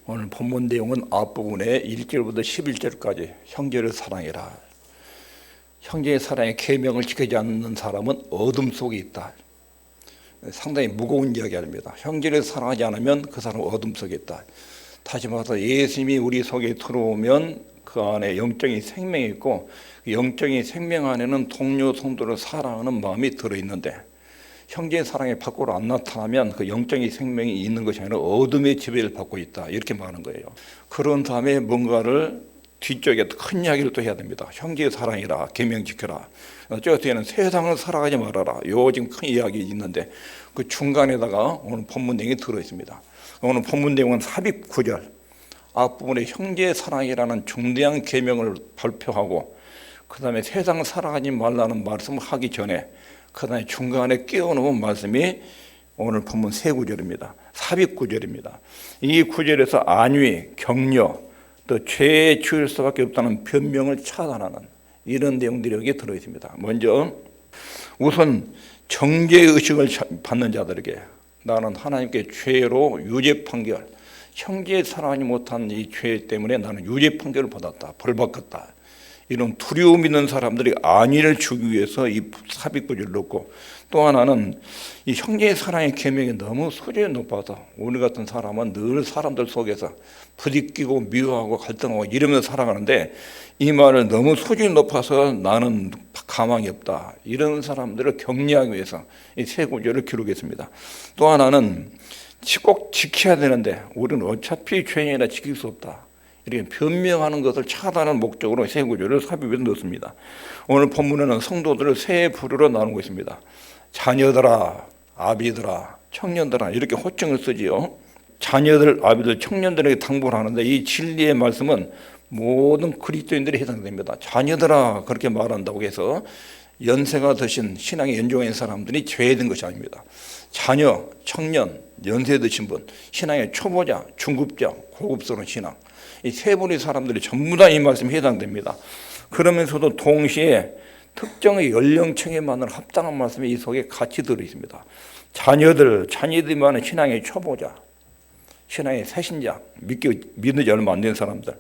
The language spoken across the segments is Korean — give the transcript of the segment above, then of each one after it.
오늘 본문 내용은 앞부분에 1절부터 11절까지 형제를 사랑해라. 형제의 사랑의 계명을 지키지 않는 사람은 어둠 속에 있다. 상당히 무거운 이야기 아닙니다. 형제를 사랑하지 않으면 그 사람은 어둠 속에 있다. 다시 말해서 예수님이 우리 속에 들어오면 그 안에 영적인 생명이 있고 그 영적인 생명 안에는 동료 성도를 사랑하는 마음이 들어있는데 형제의 사랑이 밖으로 안 나타나면 그 영적인 생명이 있는 것이 아니라 어둠의 지배를 받고 있다, 이렇게 말하는 거예요. 그런 다음에 뭔가를 뒤쪽에 큰 이야기를 또 해야 됩니다. 형제의 사랑이라, 계명 지켜라. 저 뒤에는 세상을 살아가지 말아라. 요 지금 큰 이야기 있는데 그 중간에다가 오늘 본문 내용이 들어있습니다. 오늘 본문 내용은 삽입 9절 앞부분에 형제의 사랑이라는 중대한 계명을 발표하고 그 다음에 세상 살아가지 말라는 말씀을 하기 전에 그 다음에 중간에 끼워놓은 말씀이 오늘 본문 세 구절입니다. 삽입 구절입니다. 이 구절에서 안위, 격려, 또 죄에 치울 수밖에 없다는 변명을 차단하는 이런 내용들이 여기에 들어있습니다. 먼저 우선 정죄의식을 받는 자들에게 나는 하나님께 죄로 유죄 판결, 형제 사랑하지 못한 이 죄 때문에 나는 유죄 판결을 받았다, 벌 받았다, 이런 두려움 있는 사람들이 안위를 주기 위해서 이 삽입구절을 넣고, 또 하나는 이 형제의 사랑의 계명이 너무 소중히 높아서 우리 같은 사람은 늘 사람들 속에서 부딪히고 미워하고 갈등하고 이러면서 살아가는데 이 말을 너무 소중히 높아서 나는 가망이 없다, 이런 사람들을 격려하기 위해서 이 세 구절을 기록했습니다. 또 하나는 꼭 지켜야 되는데 우리는 어차피 죄인이라 지킬 수 없다, 이렇게 변명하는 것을 차단하는 목적으로 세 구절을 삽입해 넣습니다. 오늘 본문에는 성도들을 세 부류로 나누고 있습니다. 자녀들아, 아비들아, 청년들아, 이렇게 호칭을 쓰지요. 자녀들, 아비들, 청년들에게 당부를 하는데 이 진리의 말씀은 모든 그리스도인들이 해당됩니다. 자녀들아 그렇게 말한다고 해서 연세가 드신 신앙에 연종한 사람들이 죄된 것이 아닙니다. 자녀, 청년, 연세 드신 분, 신앙의 초보자, 중급자, 고급스러운 신앙, 이 세 분의 사람들이 전부 다 이 말씀에 해당됩니다. 그러면서도 동시에 특정의 연령층에 맞는 합당한 말씀이 이 속에 같이 들어있습니다. 자녀들이 말하는 신앙의 초보자, 신앙의 새신자, 믿는 지 얼마 안 된 사람들.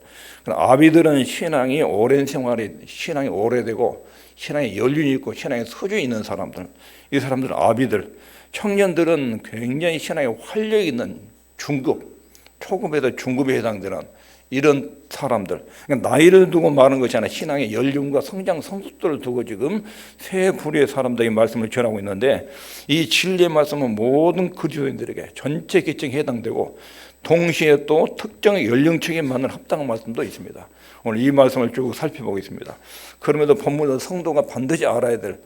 아비들은 신앙이 오랜 생활에 신앙이 오래되고 신앙에 연륜이 있고 신앙에 서주에 있는 사람들, 이 사람들은 아비들. 청년들은 굉장히 신앙에 활력이 있는 중급, 초급에도 중급에 해당되는 이런 사람들. 그러니까 나이를 두고 말하는 것이 아니라 신앙의 연륜과 성장 성숙도를 두고 지금 세 부류의 사람들이 말씀을 전하고 있는데 이 진리의 말씀은 모든 그리스도인들에게 전체 계층에 해당되고 동시에 또 특정의 연령층에 맞는 합당한 말씀도 있습니다. 오늘 이 말씀을 쭉 살펴보겠습니다. 그럼에도 본문에서 성도가 반드시 알아야 될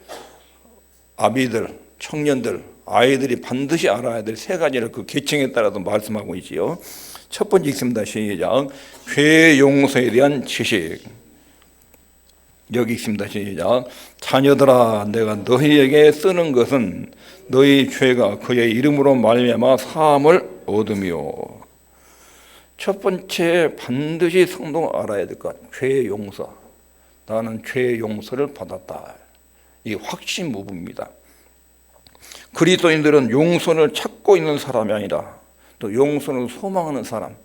아비들, 청년들, 아이들이 반드시 알아야 될 세 가지를 그 계층에 따라서 말씀하고 있지요. 첫 번째 있습니다. 시작. 죄 용서에 대한 지식. 여기 있습니다. 시작. 자녀들아, 내가 너희에게 쓰는 것은 너희 죄가 그의 이름으로 말미암아 사함을 얻으며. 첫 번째 반드시 성도가 알아야 될 것, 죄 용서. 나는 죄 용서를 받았다. 이 확신 무부입니다. 그리스도인들은 용서를 찾고 있는 사람이 아니라 또 용서를 소망하는 사람,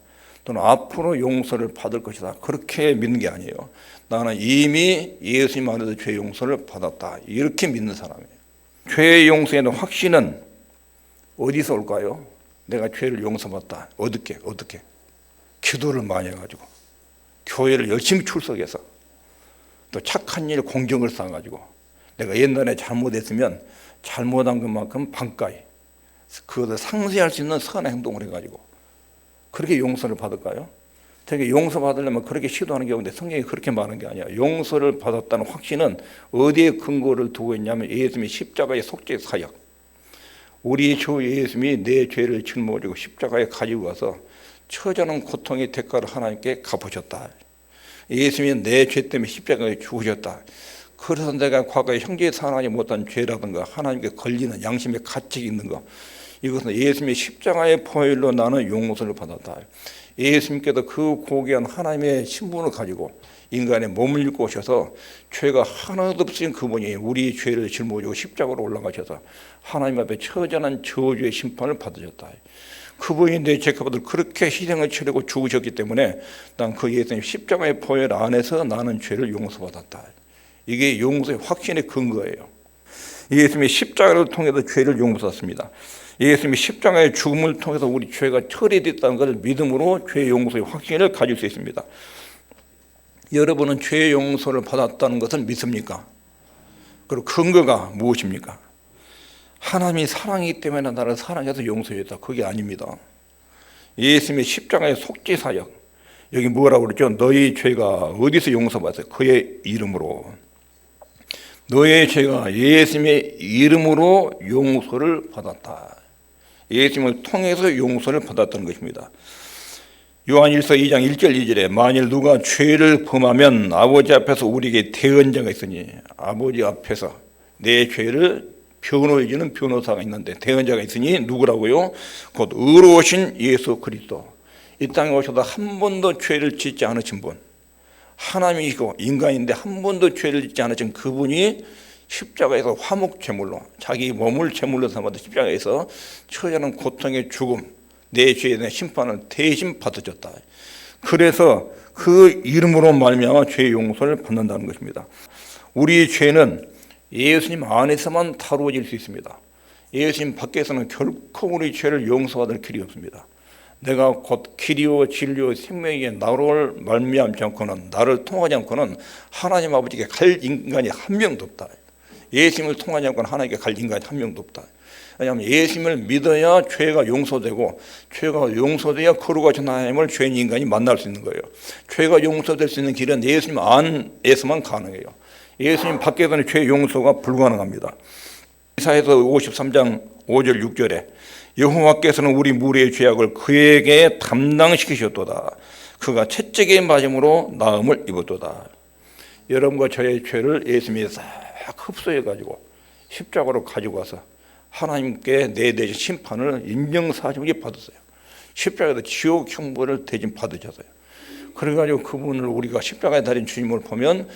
또는 앞으로 용서를 받을 것이다, 그렇게 믿는 게 아니에요. 나는 이미 예수님 안에서 죄 용서를 받았다, 이렇게 믿는 사람이에요. 죄 용서에 대한 확신은 어디서 올까요? 내가 죄를 용서받다. 어떻게? 기도를 많이 해가지고, 교회를 열심히 출석해서, 또 착한 일 공경을 쌓아가지고, 내가 옛날에 잘못했으면 잘못한 것만큼 반가이, 그것을 상쇄할 수 있는 선한 행동을 해가지고 그렇게 용서를 받을까요? 되게 용서받으려면 그렇게 시도하는 경우인데 성경이 그렇게 말하는 게 아니야. 용서를 받았다는 확신은 어디에 근거를 두고 있냐면 예수님의 십자가의 속죄 사역, 우리 주 예수님이 내 죄를 짊어지고 십자가에 가지고 가서 처절한 고통의 대가를 하나님께 갚으셨다. 예수님이 내 죄 때문에 십자가에 죽으셨다. 그래서 내가 과거에 형제에 사랑하지 못한 죄라든가 하나님께 걸리는 양심의 가책이 있는 거, 이것은 예수님의 십자가의 보혈로 나는 용서를 받았다. 예수님께서 그 고귀한 하나님의 신분을 가지고 인간의 몸을 입고 오셔서 죄가 하나도 없으신 그분이 우리 죄를 짊어지고 십자가로 올라가셔서 하나님 앞에 처절한 저주의 심판을 받으셨다. 그분이 내 죄값을 그렇게 희생을 치르고 죽으셨기 때문에 난 그 예수님 십자가의 보혈 안에서 나는 죄를 용서받았다. 이게 용서의 확신의 근거예요. 예수님의 십자가를 통해서 죄를 용서받습니다. 예수님이 십자가의 죽음을 통해서 우리 죄가 처리됐다는 것을 믿음으로 죄 용서의 확신을 가질 수 있습니다. 여러분은 죄 용서를 받았다는 것을 믿습니까? 그리고 근거가 무엇입니까? 하나님이 사랑이기 때문에 나를 사랑해서 용서했다. 그게 아닙니다. 예수님의 십자가의 속죄사역, 여기 뭐라고 그러죠? 너희 죄가 어디서 용서받았어요? 그의 이름으로. 너의 죄가 예수님의 이름으로 용서를 받았다. 예수님을 통해서 용서를 받았다는 것입니다. 요한일서 2장 1절 2절에 만일 누가 죄를 범하면 아버지 앞에서 우리에게 대언자가 있으니, 아버지 앞에서 내 죄를 변호해주는 변호사가 있는데 대언자가 있으니 누구라고요? 곧 의로우신 예수 그리스도. 이 땅에 오셔서 한 번도 죄를 짓지 않으신 분, 하나님이시고 인간인데 한 번도 죄를 짓지 않으신 그분이 십자가에서 화목 제물로 자기 몸을 제물로 삼아서 십자가에서 처하는 고통의 죽음, 내 죄에 대한 심판을 대신 받으셨다. 그래서 그 이름으로 말미암아 죄 용서를 받는다는 것입니다. 우리의 죄는 예수님 안에서만 다루어질 수 있습니다. 예수님 밖에서는 결코 우리 죄를 용서받을 길이 없습니다. 내가 곧 길이요 진리요 생명이기에 나를 말미암지 않고는, 나를 통하지 않고는 하나님 아버지께 갈 인간이 한 명도 없다. 예수님을 통하지 않고는 하나님께 갈 인간이 한 명도 없다. 왜냐하면 예수님을 믿어야 죄가 용서되고, 죄가 용서돼야 거룩하신 하나님을 죄인 인간이 만날 수 있는 거예요. 죄가 용서될 수 있는 길은 예수님 안에서만 가능해요. 예수님 밖에서는 죄 용서가 불가능합니다. 이사야서 53장 5절 6절에 여호와께서는 우리 무리의 죄악을 그에게 담당시키셨도다. 그가 채찍에 맞음으로 나음을 입었도다. 여러분과 저의 죄를 예수님이 싹 흡수해가지고 십자가로 가지고 와서 하나님께 내 대신 심판을 인정사정이 받았어요. 십자가에서 지옥 형벌을 대신 받으셨어요. 그래가지고 그분을 우리가 십자가에 달린 주님을 보면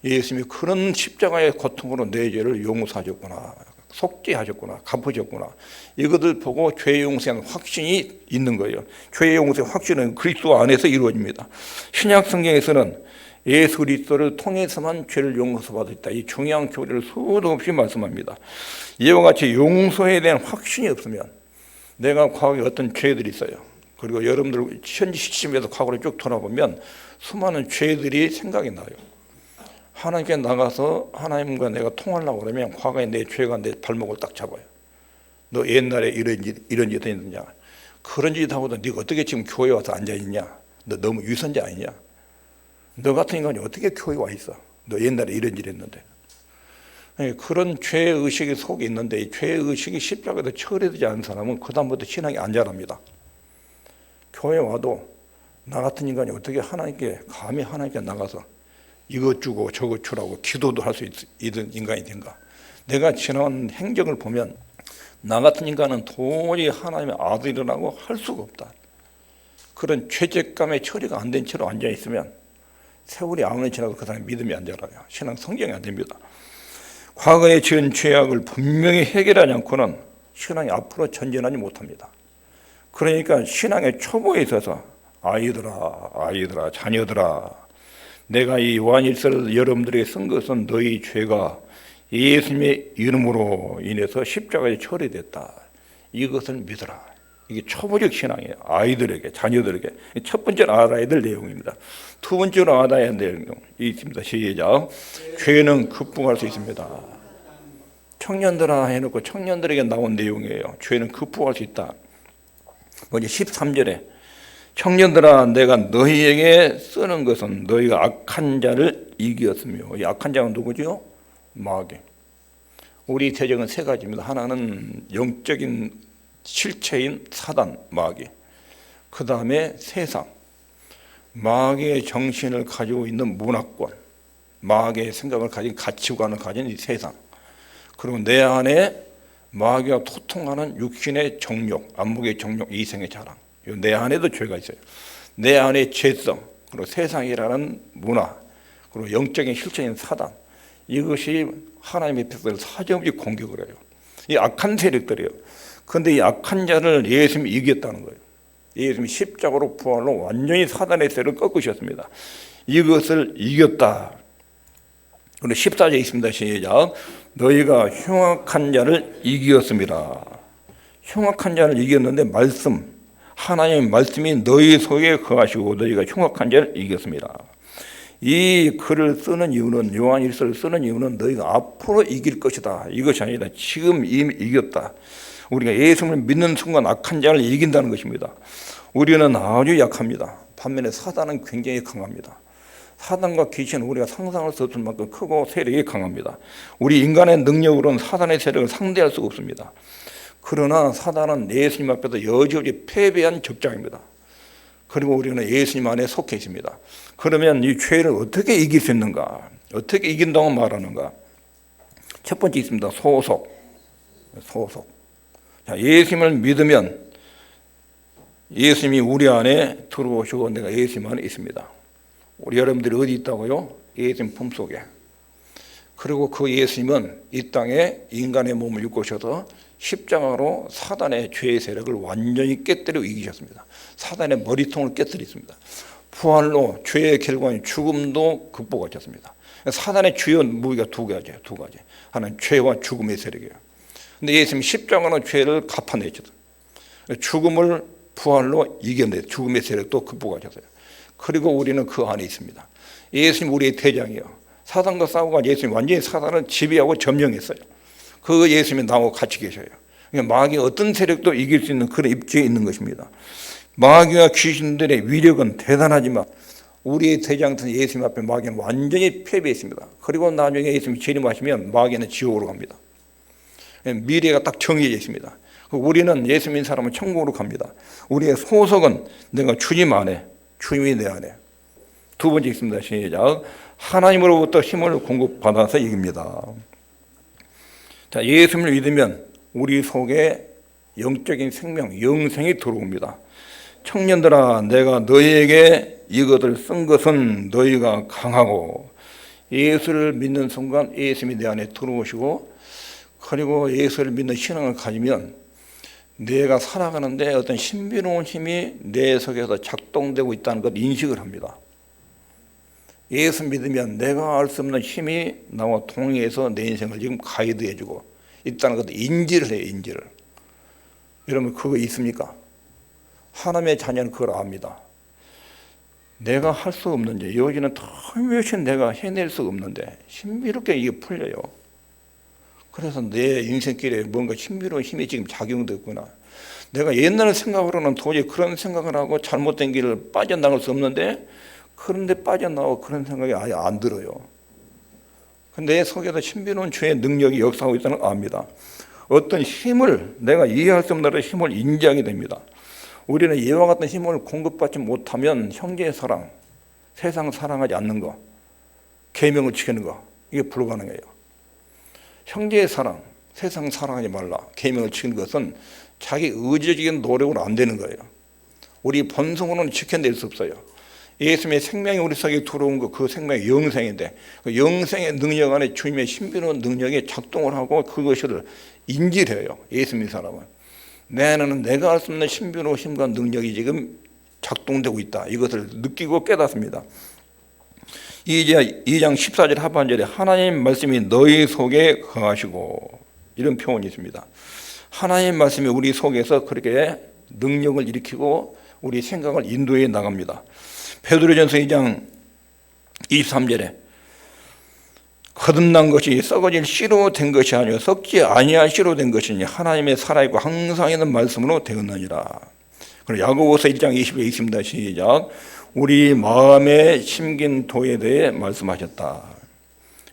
예수님이 그런 십자가의 고통으로 내 죄를 용서하셨구나, 속죄하셨구나, 갚으셨구나, 이것을 보고 죄 용서의 확신이 있는 거예요. 죄 용서의 확신은 그리스도 안에서 이루어집니다. 신약 성경에서는 예수 그리스도를 통해서만 죄를 용서받을 수 있다. 이 중요한 교리를 수도 없이 말씀합니다. 이와 같이 용서에 대한 확신이 없으면, 내가 과거에 어떤 죄들이 있어요. 그리고 여러분들 현지 시점에서 과거를 쭉 돌아보면 수많은 죄들이 생각이 나요. 하나님께 나가서 하나님과 내가 통하려고 그러면 과거에 내 죄가 내 발목을 딱 잡아요. 너 옛날에 이런 짓 했느냐? 그런 짓 하고도 네가 어떻게 지금 교회에 와서 앉아있냐? 너 너무 유선자 아니냐? 너 같은 인간이 어떻게 교회에 와 있어? 너 옛날에 이런 짓 했는데. 그런 죄의식이 속에 있는데, 이 죄의식이 십자가에서 처리되지 않은 사람은 그 다음부터 신앙이 안 자랍니다. 교회에 와도 나 같은 인간이 어떻게 하나님께, 감히 하나님께 나가서 이것 주고 저것 주라고 기도도 할 수 있는 인간이 된가? 내가 지나온 행적을 보면 나 같은 인간은 도저히 하나님의 아들이라고 할 수가 없다. 그런 죄책감에 처리가 안 된 채로 앉아있으면 세월이 아무리 지나도 그 사람이 믿음이 안 자라요. 신앙 성장이 안 됩니다. 과거에 지은 죄악을 분명히 해결하지 않고는 신앙이 앞으로 전진하지 못합니다. 그러니까 신앙의 초보에 있어서 아이들아, 자녀들아, 내가 이 요한일서를 여러분들에게 쓴 것은 너희 죄가 예수님의 이름으로 인해서 십자가에 처리됐다. 이것을 믿어라. 이게 초보적 신앙이에요. 아이들에게, 자녀들에게. 첫 번째로 알아야 될 내용입니다. 두 번째로 알아야 될 내용이 있습니다. 시작. 죄는 극복할 수 있습니다. 청년들아 해놓고 청년들에게 나온 내용이에요. 죄는 극복할 수 있다. 먼저 13절에 청년들아 내가 너희에게 쓰는 것은 너희가 악한 자를 이기었으며, 이 악한 자는 누구죠? 마귀. 우리 대적은 세 가지입니다. 하나는 영적인 실체인 사단, 마귀. 그 다음에 세상, 마귀의 정신을 가지고 있는 문화권, 마귀의 생각을 가진 가치관을 가진 이 세상, 그리고 내 안에 마귀와 소통하는 육신의 정욕, 안목의 정욕, 이생의 자랑, 내 안에도 죄가 있어요. 내 안에 죄성, 그리고 세상이라는 문화, 그리고 영적인 실체인 사단, 이것이 하나님의 백성을 사정없이 공격을 해요. 이 악한 세력들이에요. 그런데 이 악한 자를 예수님이 이겼다는 거예요. 예수님이 십자가로 부활로 완전히 사단의 세를 꺾으셨습니다. 이것을 이겼다. 그리고 14절에 있습니다. 시작. 너희가 흉악한 자를 이기었습니다. 흉악한 자를 이겼는데 하나님의 말씀이 너희 속에 거하시고 너희가 흉악한 자를 이겼습니다. 이 글을 쓰는 이유는, 요한일서를 쓰는 이유는 너희가 앞으로 이길 것이다, 이것이 아니라 지금 이미 이겼다. 우리가 예수님을 믿는 순간 악한 자를 이긴다는 것입니다. 우리는 아주 약합니다. 반면에 사단은 굉장히 강합니다. 사단과 귀신은 우리가 상상할 수 없을 만큼 크고 세력이 강합니다. 우리 인간의 능력으로는 사단의 세력을 상대할 수가 없습니다. 그러나 사단은 예수님 앞에서 여지없이 패배한 적장입니다. 그리고 우리는 예수님 안에 속해 있습니다. 그러면 이 죄를 어떻게 이길 수 있는가? 어떻게 이긴다고 말하는가? 첫 번째 있습니다. 소속. 자, 예수님을 믿으면 예수님이 우리 안에 들어오시고 내가 예수님 안에 있습니다. 우리 여러분들이 어디 있다고요? 예수님 품속에. 그리고 그 예수님은 이 땅에 인간의 몸을 입고 오셔서 십자가로 사단의 죄의 세력을 완전히 깨뜨려 이기셨습니다. 사단의 머리통을 깨뜨렸습니다. 부활로 죄의 결과인 죽음도 극복하셨습니다. 사단의 주요 무기가 두 가지. 하나는 죄와 죽음의 세력이에요. 근데 예수님이 십자가로 죄를 갚아내셨어요. 죽음을 부활로 이겨내 죽음의 세력도 극복하셨어요. 그리고 우리는 그 안에 있습니다. 예수님 우리의 대장이요. 사단과 싸우고 예수님 완전히 사단을 지배하고 점령했어요. 그 예수님이 나하고 같이 계셔요. 마귀의 어떤 세력도 이길 수 있는 그런 입지에 있는 것입니다. 마귀와 귀신들의 위력은 대단하지만 우리의 대장된 예수님 앞에 마귀는 완전히 패배했습니다. 그리고 나중에 예수님이 재림하시면 마귀는 지옥으로 갑니다. 미래가 딱 정해져 있습니다. 우리는 예수 믿는 사람은 천국으로 갑니다. 우리의 소속은 내가 주님 안에, 주님이 내 안에. 두 번째 있습니다. 시작. 하나님으로부터 힘을 공급받아서 이깁니다. 자, 예수님을 믿으면 우리 속에 영적인 생명, 영생이 들어옵니다. 청년들아, 내가 너희에게 이것을 쓴 것은 너희가 강하고, 예수를 믿는 순간 예수님이 내 안에 들어오시고, 그리고 예수를 믿는 신앙을 가지면 내가 살아가는데 어떤 신비로운 힘이 내 속에서 작동되고 있다는 것 인식을 합니다. 예수 믿으면 내가 알 수 없는 힘이 나와 동의해서 내 인생을 지금 가이드해주고 있다는 것도 인지를 해요. 인지를. 여러분 그거 있습니까? 하나님의 자녀는 그걸 압니다. 내가 할 수 없는지, 여기는 털몇이 내가 해낼 수 없는데 신비롭게 이게 풀려요. 그래서 내 인생길에 뭔가 신비로운 힘이 지금 작용됐구나. 내가 옛날 생각으로는 도저히 그런 생각을 하고 잘못된 길을 빠져나갈 수 없는데, 그런데 빠져나오고 그런 생각이 아예 안 들어요. 내 속에서 신비로운 주의 능력이 역사하고 있다는 걸 압니다. 어떤 힘을, 내가 이해할 수 없는 힘을 인지하게 됩니다. 우리는 이와 같은 힘을 공급받지 못하면 형제의 사랑, 세상 사랑하지 않는 거, 계명을 지키는 거, 이게 불가능해요. 형제의 사랑, 세상 사랑하지 말라, 계명을 지키는 것은 자기 의지적인 노력으로 안 되는 거예요. 우리 본성으로는 지켜낼 수 없어요. 예수님의 생명이 우리 속에 들어온 거, 그 생명이 영생인데, 그 영생의 능력 안에 주님의 신비로운 능력이 작동을 하고 그것을 인지를 해요. 예수 믿는 사람은. 내 안에는 내가 알 수 없는 신비로운 힘과 능력이 지금 작동되고 있다. 이것을 느끼고 깨닫습니다. 2장 14절 하반절에 하나님 말씀이 너희 속에 거하시고, 이런 표현이 있습니다. 하나님 말씀이 우리 속에서 그렇게 능력을 일으키고 우리 생각을 인도해 나갑니다. 베드로전서 2장 23절에 거듭난 것이 썩어질 씨로 된 것이 아니요 썩지 아니할 씨로 된 것이니 하나님의 살아있고 항상 있는 말씀으로 되었느니라. 그리고 야고보서 1장 20절에 있습니다. 시작. 우리 마음에 심긴 도에 대해 말씀하셨다.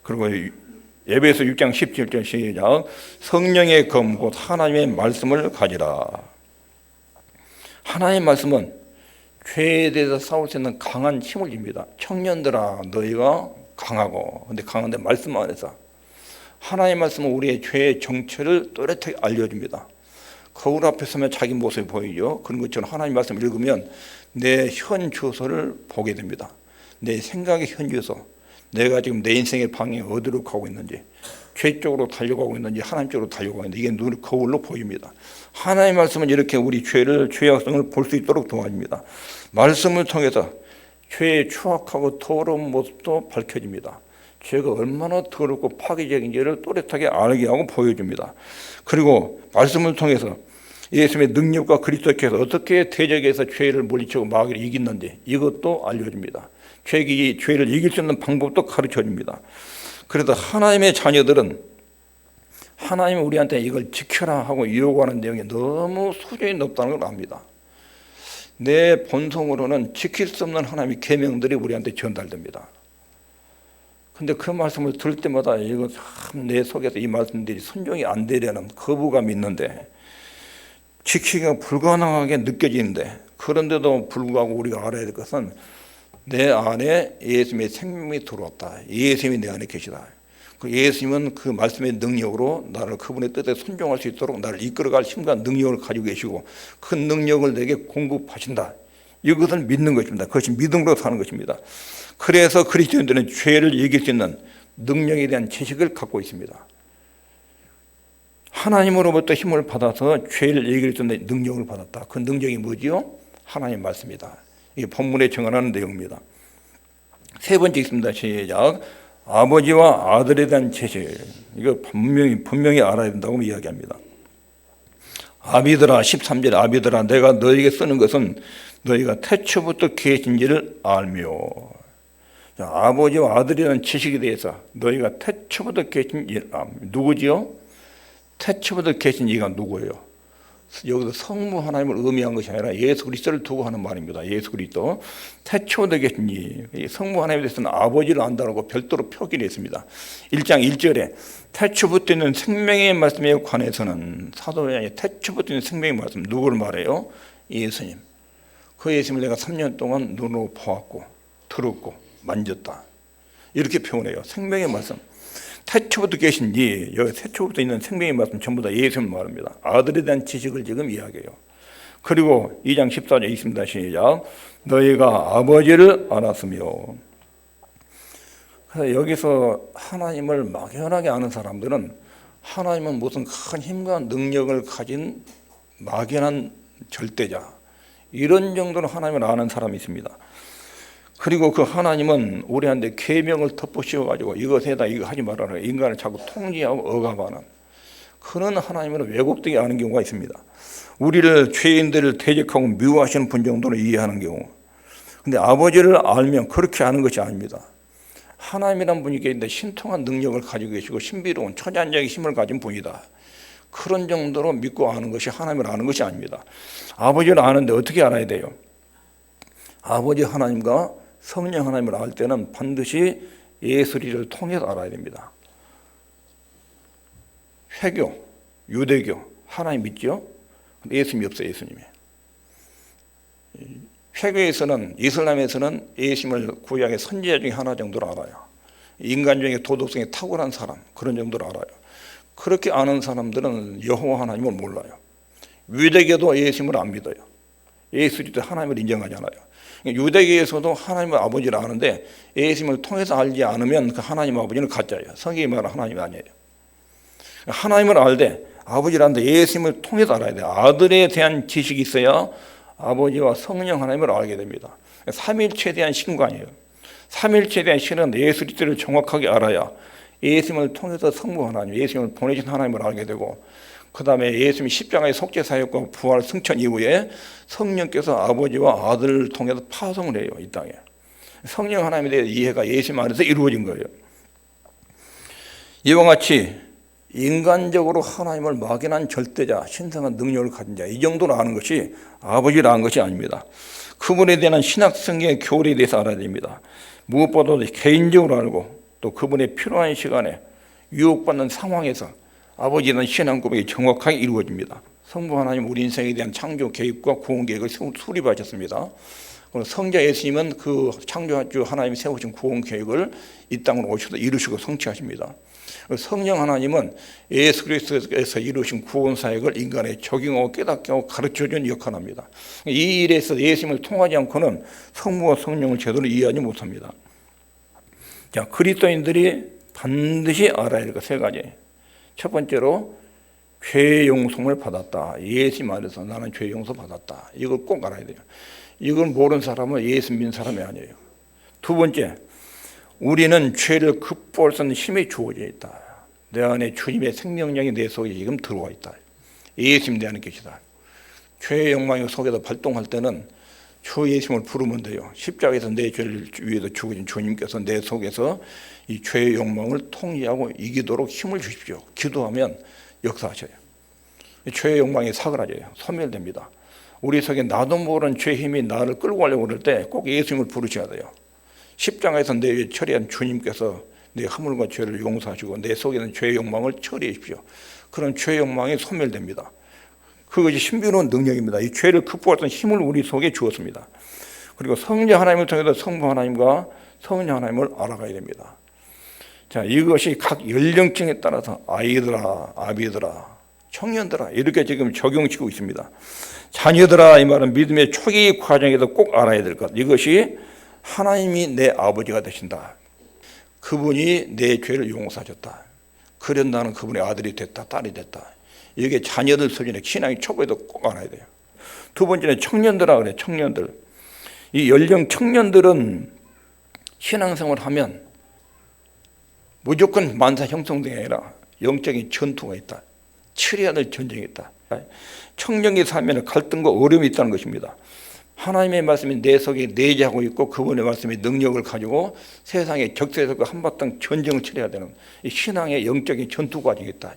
그리고 에베소 6장 17절 시작. 성령의 검 곧 하나님의 말씀을 가지라. 하나님의 말씀은 죄에 대해서 싸울 수 있는 강한 힘을 줍니다. 청년들아, 너희가 강하고, 근데 강한데 말씀 안에서 하나님의 말씀은 우리의 죄의 정체를 또렷하게 알려줍니다. 거울 앞에 서면 자기 모습이 보이죠. 그런 것처럼 하나님 말씀을 읽으면 내 현 주소를 보게 됩니다. 내 생각의 현 주소, 내가 지금 내 인생의 방향이 어디로 가고 있는지, 죄 쪽으로 달려가고 있는지 하나님 쪽으로 달려가고 있는지 이게 눈 거울로 보입니다. 하나님의 말씀은 이렇게 우리 죄의 악성을 볼 수 있도록 도와줍니다. 말씀을 통해서 죄의 추악하고 더러운 모습도 밝혀집니다. 죄가 얼마나 더럽고 파괴적인지를 또렷하게 알게 하고 보여줍니다. 그리고 말씀을 통해서 예수님의 능력과 그리스도께서 어떻게 대적에서 죄를 물리치고 마귀를 이겼는지 이것도 알려줍니다. 죄를 이길 수 있는 방법도 가르쳐줍니다. 그래서 하나님의 자녀들은 하나님이 우리한테 이걸 지켜라 하고 요구하는 내용이 너무 수준이 높다는 걸 압니다. 내 본성으로는 지킬 수 없는 하나님의 계명들이 우리한테 전달됩니다. 근데 그 말씀을 들을 때마다 이거 참 내 속에서 이 말씀들이 순종이 안 되려는 거부감이 있는데 지키기가 불가능하게 느껴지는데 그런데도 불구하고 우리가 알아야 될 것은 내 안에 예수님의 생명이 들어왔다. 예수님이 내 안에 계시다. 그 예수님은 그 말씀의 능력으로 나를 그분의 뜻에 순종할 수 있도록 나를 이끌어갈 힘과 능력을 가지고 계시고 그 능력을 내게 공급하신다. 이것을 믿는 것입니다. 그것이 믿음으로 사는 것입니다. 그래서 그리스도인들은 죄를 이길 수 있는 능력에 대한 지식을 갖고 있습니다. 하나님으로부터 힘을 받아서 죄를 이길 수 있는 능력을 받았다. 그 능력이 뭐지요? 하나님의 말씀이다. 이게 본문에 정언하는 내용입니다. 세 번째 있습니다. 시작. 아버지와 아들에 대한 지식. 이거 분명히 알아야 된다고 이야기합니다. 아비들아, 13절 아비들아, 내가 너에게 쓰는 것은 너희가 태초부터 계신지를 알며. 자, 아버지와 아들에 대한 지식에 대해서 너희가 태초부터 계신지를 알며. 누구지요? 태초부터 계신 이가 누구예요? 여기서 성부 하나님을 의미한 것이 아니라 예수 그리스도를 두고 하는 말입니다. 예수 그리스도. 태초부터 계신 이 성부 하나님에 대해서는 아버지를 안다고 별도로 표기를 했습니다. 1장 1절에 태초부터 있는 생명의 말씀에 관해서는 사도 요한이 태초부터 있는 생명의 말씀 누구를 말해요? 예수님. 그 예수님을 내가 3년 동안 눈으로 보았고 들었고 만졌다. 이렇게 표현해요. 생명의 말씀. 태초부터 계신 여기 태초부터 있는 생명의 말씀 전부 다 예수님 말입니다. 아들에 대한 지식을 지금 이야기해요. 그리고 2장 14절에 있습니다. 시작. 너희가 아버지를 알았으며. 그래서 여기서 하나님을 막연하게 아는 사람들은 하나님은 무슨 큰 힘과 능력을 가진 막연한 절대자, 이런 정도로 하나님을 아는 사람이 있습니다. 그리고 그 하나님은 우리한테 계명을 덮어씌워가지고 이것에다 이거 하지 말아라, 인간을 자꾸 통제하고 억압하는 그런 하나님을 왜곡되게 아는 경우가 있습니다. 우리를 죄인들을 대적하고 미워하시는 분 정도로 이해하는 경우. 근데 아버지를 알면 그렇게 아는 것이 아닙니다. 하나님이란 분이 계신데 신통한 능력을 가지고 계시고 신비로운 천연적인 힘을 가진 분이다. 그런 정도로 믿고 아는 것이 하나님을 아는 것이 아닙니다. 아버지를 아는데 어떻게 알아야 돼요? 아버지 하나님과 성령 하나님을 알 때는 반드시 예수리를 통해서 알아야 됩니다. 회교, 유대교, 하나님 믿죠? 예수님이 없어요. 예수님이. 회교에서는, 이슬람에서는 예수님을 구약의 선지자 중에 하나 정도로 알아요. 인간 중에 도덕성이 탁월한 사람, 그런 정도로 알아요. 그렇게 아는 사람들은 여호와 하나님을 몰라요. 유대교도 예수님을 안 믿어요. 예수리도 하나님을 인정하지 않아요. 유대교에서도 하나님의 아버지를 아는데 예수님을 통해서 알지 않으면 그 하나님 아버지는 가짜예요. 성경이 말하는 하나님이 아니에요. 하나님을 알되 아버지를 아는데 예수님을 통해서 알아야 돼요. 아들에 대한 지식이 있어야 아버지와 성령 하나님을 알게 됩니다. 삼일체에 대한 신관이에요. 삼일체에 대한 신은 예수 그리스도를 정확하게 알아야 예수님을 통해서 성부 하나님, 예수님을 보내신 하나님을 알게 되고, 그 다음에 예수님이 십자가의 속죄 사역과 부활 승천 이후에 성령께서 아버지와 아들을 통해서 파송을 해요. 이 땅에. 성령 하나님에 대한 이해가 예수님 안에서 이루어진 거예요. 이와 같이 인간적으로 하나님을 막연한 절대자, 신성한 능력을 가진 자, 이 정도로 아는 것이 아버지를 아는 것이 아닙니다. 그분에 대한 신학성경의 교리에 대해서 알아야 됩니다. 무엇보다도 개인적으로 알고 또 그분의 필요한 시간에 유혹받는 상황에서 아버지에 대한 신앙 고백이 정확하게 이루어집니다. 성부 하나님 우리 인생에 대한 창조 계획과 구원 계획을 수립하셨습니다. 성자 예수님은 그 창조주 하나님이 세우신 구원 계획을 이 땅으로 오셔서 이루시고 성취하십니다. 성령 하나님은 예수 그리스도에서 이루신 구원 사역을 인간에 적용하고 깨닫게 하고 가르쳐주는 역할을 합니다. 이 일에서 예수님을 통하지 않고는 성부와 성령을 제대로 이해하지 못합니다. 자, 그리스도인들이 반드시 알아야 될 것 세 가지. 첫 번째로 죄 용서를 받았다. 예수 말해서 나는 죄 용서 받았다. 이걸 꼭 알아야 돼요. 이걸 모르는 사람은 예수 믿는 사람이 아니에요. 두 번째, 우리는 죄를 극복할 수 있는 힘이 주어져 있다. 내 안에 주님의 생명력이 내 속에 지금 들어와 있다. 예수님 내 안에 계시다. 죄의 욕망이 속에서 발동할 때는 주 예수님을 부르면 돼요. 십자가에서 내 죄를 위해서 죽으신 주님께서 내 속에서 이 죄의 욕망을 통제하고 이기도록 힘을 주십시오. 기도하면 역사하셔요. 죄의 욕망이 사그라져요. 소멸됩니다. 우리 속에 나도 모르는 죄의 힘이 나를 끌고 가려고 그럴 때 꼭 예수님을 부르셔야 돼요. 십자가에서 내 위에 처리한 주님께서 내 허물과 죄를 용서하시고 내 속에 있는 죄의 욕망을 처리해 주십시오. 그런 죄의 욕망이 소멸됩니다. 그것이 신비로운 능력입니다. 이 죄를 극복할 수 있는 힘을 우리 속에 주었습니다. 그리고 성자 하나님을 통해서 성부 하나님과 성녀 하나님을 알아가야 됩니다. 자, 이것이 각 연령층에 따라서 아이들아, 아비들아, 청년들아 이렇게 지금 적용시키고 있습니다. 자녀들아 이 말은 믿음의 초기 과정에서 꼭 알아야 될 것. 이것이 하나님이 내 아버지가 되신다. 그분이 내 죄를 용서하셨다. 그래서 나는 그분의 아들이 됐다, 딸이 됐다. 이게 자녀들 수준의 신앙의 초보에도 꼭 알아야 돼요. 두 번째는 청년들아 그래. 청년들. 이 연령 청년들은 신앙생활을 하면 무조건 만사 형성되게 아니라 영적인 전투가 있다. 치러야 될 전쟁이 있다. 청년이 살면 갈등과 어려움이 있다는 것입니다. 하나님의 말씀이 내 속에 내재하고 있고 그분의 말씀이 능력을 가지고 세상의 적세적과 한바탕 전쟁을 치러야 되는 이 신앙의 영적인 전투 과정이 있다.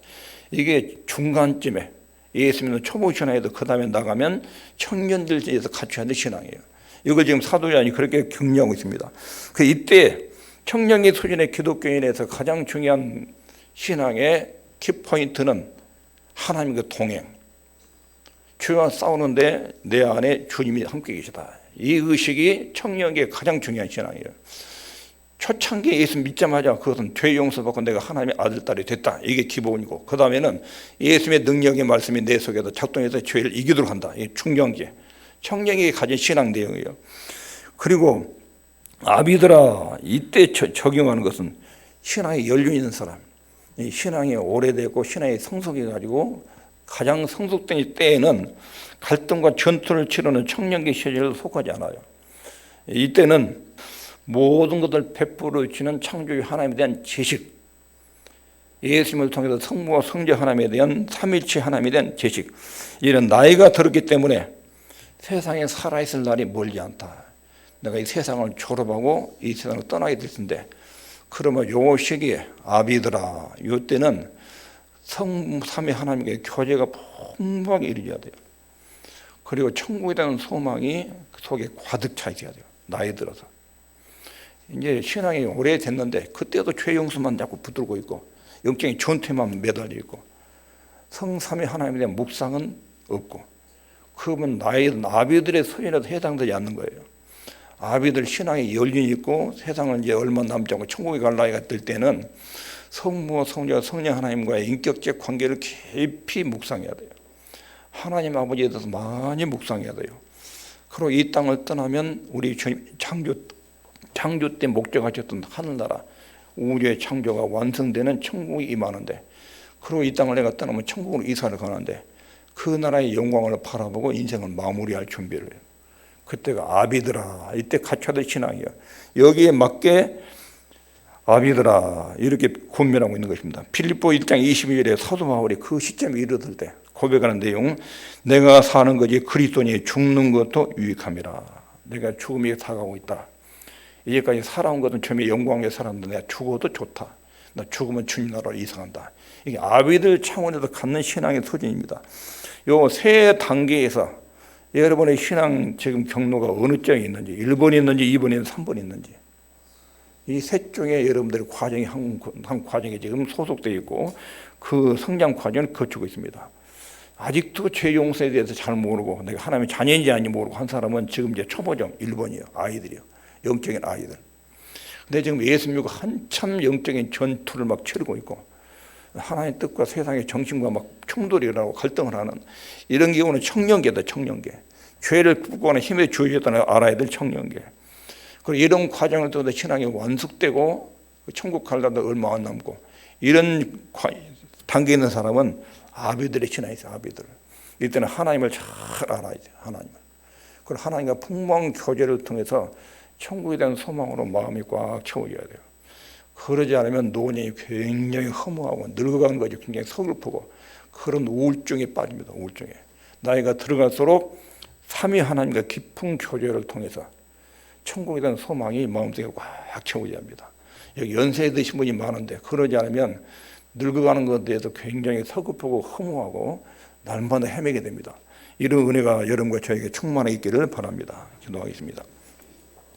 이게 중간쯤에 예수 믿는 초보 신앙에도 그 다음에 나가면 청년들에서 갖춰야 될 신앙이에요. 이걸 지금 사도 요한이 그렇게 격려하고 있습니다. 그 이때 청년기 수준의 기독교인에서 가장 중요한 신앙의 키포인트는 하나님과 동행. 죄와 싸우는데 내 안에 주님이 함께 계시다. 이 의식이 청년기의 가장 중요한 신앙이에요. 초창기에 예수 믿자마자 그것은 죄 용서받고 내가 하나님의 아들, 딸이 됐다. 이게 기본이고 그 다음에는 예수님의 능력의 말씀이 내 속에서 작동해서 죄를 이기도록 한다. 이게 중경기, 청년기에 가진 신앙 내용이에요. 그리고 아비들아 이때 적용하는 것은 신앙에 연륜 있는 사람, 이 신앙이 오래되고 신앙이 성숙해가지고 가장 성숙된 때에는 갈등과 전투를 치르는 청년기 시절에 속하지 않아요. 이때는 모든 것을 베풀어 주시는 창조주 하나님에 대한 지식, 예수님을 통해서 성부와 성자 하나님에 대한 삼위일체 하나님에 대한 지식, 이런 나이가 들었기 때문에 세상에 살아있을 날이 멀지 않다. 내가 이 세상을 졸업하고 이 세상을 떠나게 될 텐데 그러면 요 시기에 아비들아 이때는 성삼위 하나님께 교제가 풍부하게 이루어져야 돼요. 그리고 천국에 대한 소망이 속에 가득 차 있어야 돼요. 나이 들어서 이제 신앙이 오래됐는데 그때도 죄 용서만 자꾸 붙들고 있고 영적인 전투에만 매달려 있고 성삼위 하나님에 대한 묵상은 없고 그러면 아비들의 소연에도 해당되지 않는 거예요. 아비들 신앙에 열린이 있고 세상을 이제 얼마 남지 않고 천국에 갈 나이가 될 때는 성부와 성자 성령 하나님과의 인격적 관계를 깊이 묵상해야 돼요. 하나님 아버지에 대해서 많이 묵상해야 돼요. 그리고 이 땅을 떠나면 우리 창조 때 목적하셨던 하늘나라 우주의 창조가 완성되는 천국이 임하는데 그리고 이 땅을 내가 떠나면 천국으로 이사를 가는데 그 나라의 영광을 바라보고 인생을 마무리할 준비를 해요. 그때가 아비들아 이때 갖춰야 될 신앙이에요. 여기에 맞게 아비들아 이렇게 권면하고 있는 것입니다. 필립보 1장 22절에 사도 바울이 그 시점에 이르들 때 고백하는 내용, 내가 사는 것이 그리스도니 죽는 것도 유익함이라. 내가 죽음이 다가오고 있다. 이제까지 살아온 것은 처음에 영광에 살았는데 내가 죽어도 좋다. 나 죽으면 주님 나라로 이상한다. 이게 아비들 차원에서 갖는 신앙의 소진입니다. 요 세 단계에서 여러분의 신앙 지금 경로가 어느 쪽에 있는지 1번이 있는지 2번이 있는지 3번이 있는지 이 셋 중에 여러분들의 과정이 한 과정에 지금 소속되어 있고 그 성장 과정을 거치고 있습니다. 아직도 죄 용서에 대해서 잘 모르고 내가 하나님의 자녀인지 아닌지 모르고 한 사람은 지금 이제 초보정 1번이에요. 아이들이요. 영적인 아이들. 근데 지금 예수 믿고 한참 영적인 전투를 막 치르고 있고 하나님의 뜻과 세상의 정신과 막 충돌이 일어나고 갈등을 하는 이런 경우는 청년기다. 청년기. 죄를 극복하는 힘에 주어졌다는 알아야 될 청년기. 그리고 이런 과정을 통해서 신앙이 완숙되고 천국 갈라도 얼마 안 남고 이런 단계에 있는 사람은 아비들의 신앙이 있어요. 아비들. 이때는 하나님을 잘 알아야 돼요. 하나님을. 그리고 하나님과 풍성한 교제를 통해서 천국에 대한 소망으로 마음이 꽉 채워져야 돼요. 그러지 않으면 노년이 굉장히 허무하고 늙어가는 것이 굉장히 서글프고 그런 우울증에 빠집니다. 우울증에. 나이가 들어갈수록 삼위 하나님과 깊은 교제를 통해서 천국에 대한 소망이 마음속에 꽉 채워져야 합니다. 여기 연세 드신 분이 많은데 그러지 않으면 늙어가는 것에 대해서 굉장히 서글프고 허무하고 날마다 헤매게 됩니다. 이런 은혜가 여러분과 저에게 충만하게 있기를 바랍니다. 기도하겠습니다.